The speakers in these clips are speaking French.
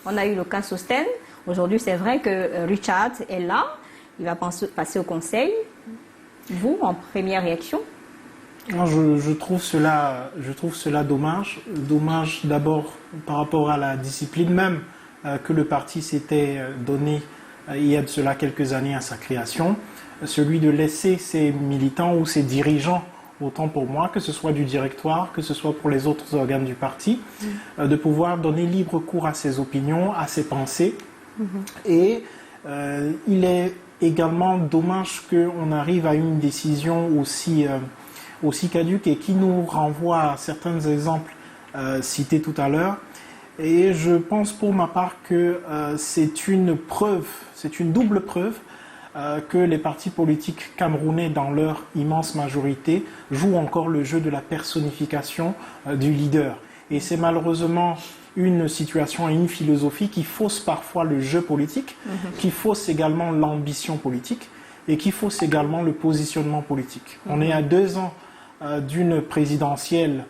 On a eu le cas Sosten. Aujourd'hui, c'est vrai que Richard est là. Il va passer au conseil. Vous, en première réaction? Je trouve cela dommage. Dommage d'abord par rapport à la discipline même que le parti s'était donné il y a de cela quelques années à sa création. Celui de laisser ses militants ou ses dirigeants, autant pour moi, que ce soit du directoire, que ce soit pour les autres organes du parti, de pouvoir donner libre cours à ses opinions, à ses pensées. Et il est également dommage qu'on arrive à une décision aussi caduque et qui nous renvoie à certains exemples cités tout à l'heure. Et je pense pour ma part que c'est une double preuve que les partis politiques camerounais, dans leur immense majorité, jouent encore le jeu de la personnification du leader. Et c'est malheureusement une situation et une philosophie qui fausse parfois le jeu politique, qui fausse également l'ambition politique et qui fausse également le positionnement politique. On est à 2 ans d'une présidentielle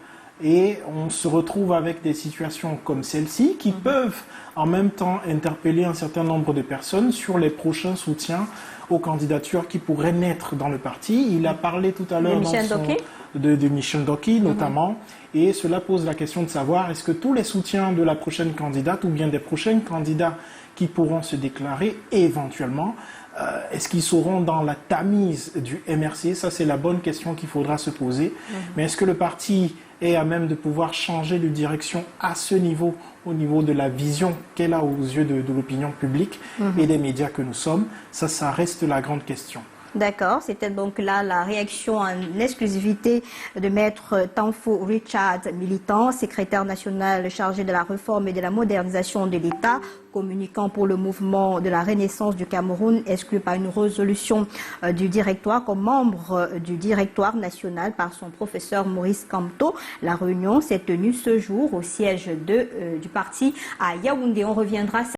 et on se retrouve avec des situations comme celle-ci qui peuvent en même temps interpeller un certain nombre de personnes sur les prochains soutiens aux candidatures qui pourraient naître dans le parti. Il a parlé tout à l'heure de Michel Ndoki notamment, et cela pose la question de savoir est-ce que tous les soutiens de la prochaine candidate ou bien des prochains candidats qui pourront se déclarer éventuellement, est-ce qu'ils seront dans la tamise du MRC? Ça, c'est la bonne question qu'il faudra se poser. Mais est-ce que le parti est à même de pouvoir changer de direction à ce niveau, au niveau de la vision qu'elle a aux yeux de l'opinion publique et des médias que nous sommes? Ça reste la grande question. D'accord, c'était donc là la réaction en exclusivité de Maître Tanfo Richard, militant, secrétaire national chargé de la réforme et de la modernisation de l'État, communiquant pour le mouvement de la Renaissance du Cameroun, exclu par une résolution du directoire comme membre du directoire national par son professeur Maurice Kamto. La réunion s'est tenue ce jour au siège du parti à Yaoundé. On reviendra